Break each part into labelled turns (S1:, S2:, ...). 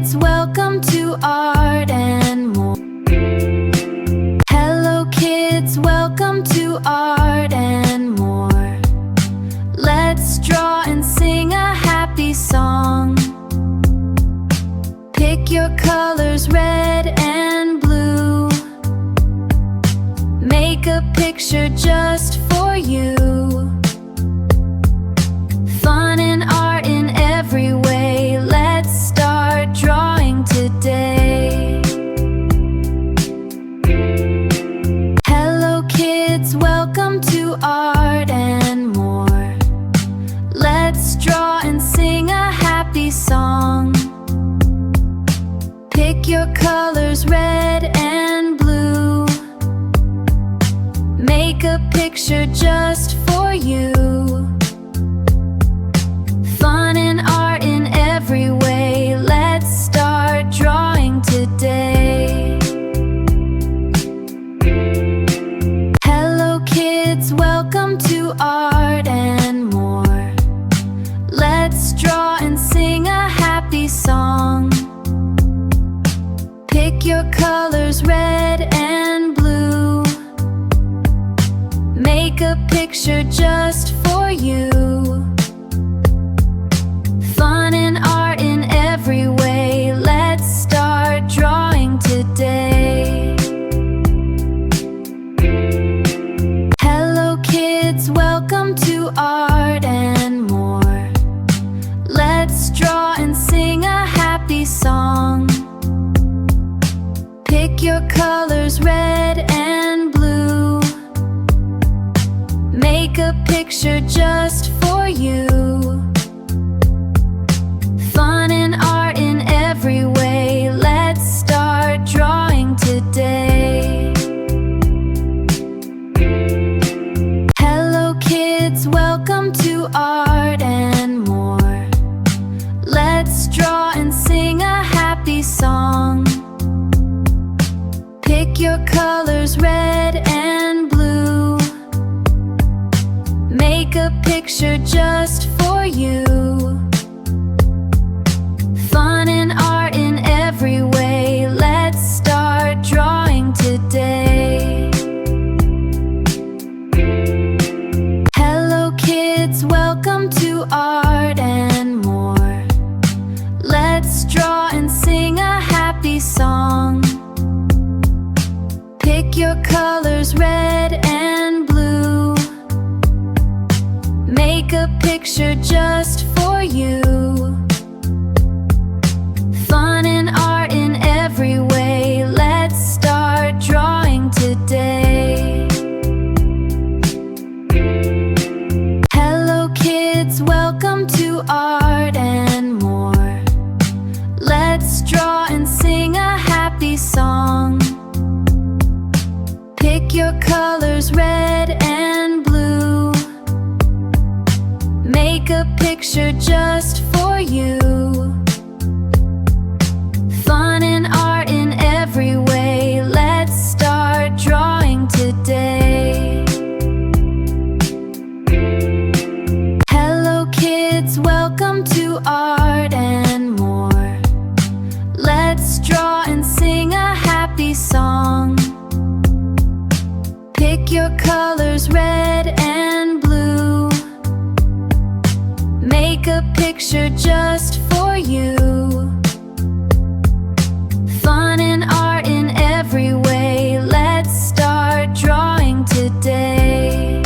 S1: kids, welcome to Art and More. Hello kids, welcome to Art and More. Let's draw and sing a happy song. Pick your colors, red and blue. Make a picture just for you. Fun and art in every way. Let's start drawing today. Hello kids, welcome to Art and More. Let's draw and sing a happy song. Pick your colors, red and blue. Make a picture just for you. Fun and art in every way. Let's start drawing today. Hello kids, welcome to Art and More. Let's draw and sing a happy song. Pick your colors, red and blue. Make a picture just for you. Fun and art in every way. Let's start drawing today. Hello kids, welcome to Art and More. Let's draw and sing a happy song. Pick your colors, red and blue. Make a picture just for you. Fun and art in every way. Let's start drawing today. Hello kids, welcome to Art and More. Let's draw and sing a happy song. Pick your colors, red and blue. Make a picture just for you. Fun and art in every way. Let's start drawing today. Hello kids, welcome to Art and More. Let's draw and sing a happy song. Pick your colors, red and blue. Make a picture just for you. Fun and art in every way. Let's start drawing today. Hello kids, welcome to Art and More. Let's draw and sing a happy song. Pick your colors, red and blue. Make a picture just for you. Fun and art in every way. Let's start drawing today. Hello kids, welcome to Art and More. Let's draw and sing a happy song. Pick your colors, red and blue. Make a picture just for you. Fun and art in every way. Let's start drawing today.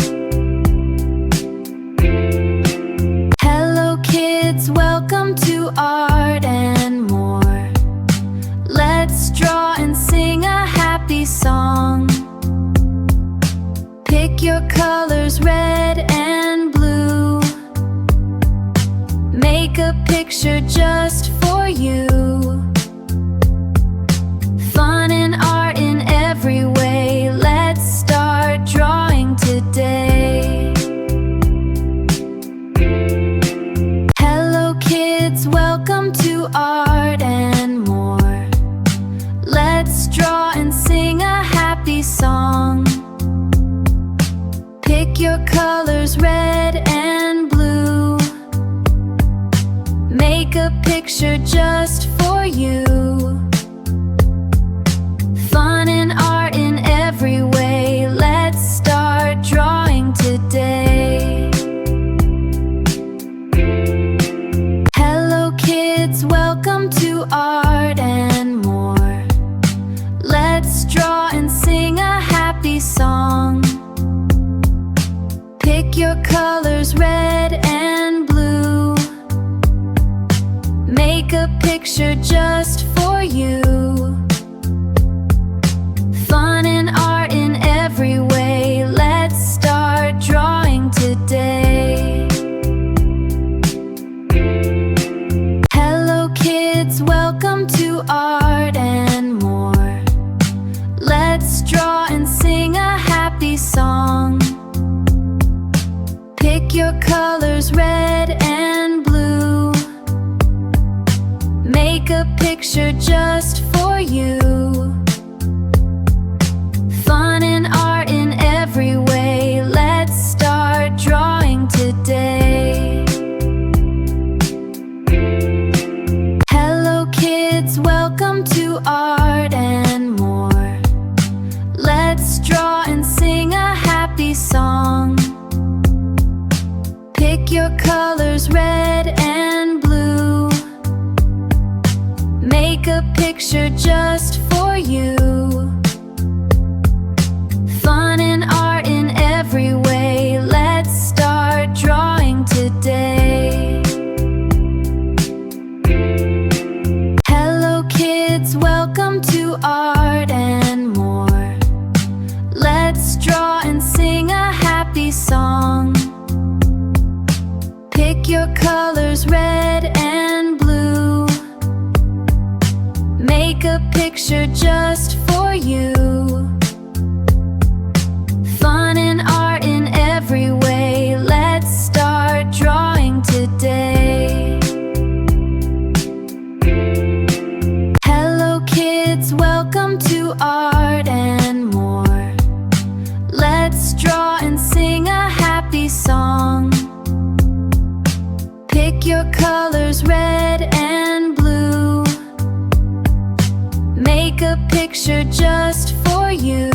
S1: Hello kids, welcome to Art and More. Let's draw and sing a happy song. Pick your colors, red and blue. Make a picture just for you. Fun and art in every way. Let's start drawing today. Hello kids, welcome to Art and More. Let's draw and sing a happy song. Pick your colors, red and blue. Make a picture just for for you. Fun and art in every way. Let's start drawing today. Hello kids, welcome to Art and More. Let's draw and sing a happy song. Pick your colors, red and blue. Make a picture just for you. Fun and art in every way. Let's start drawing today. Hello kids, welcome to Art and More. Let's draw and sing a happy song. Pick your colors, red and blue. Make a picture just for you. Fun and art in every way. Let's start drawing today. Hello kids, welcome to Art and More. Let's draw and sing a happy song. Pick your colors, red and blue. Make a picture just for you. Fun and art in every way. Let's start drawing today. Hello kids, welcome to Art and More. Let's draw and sing a happy song. Pick your colors, red and blue. Make a picture just for you. Fun and art in every way. Let's start drawing today. Hello kids, welcome to Art and More. Let's draw and sing a happy song. Pick your colors, red and blue. Make a picture just for you.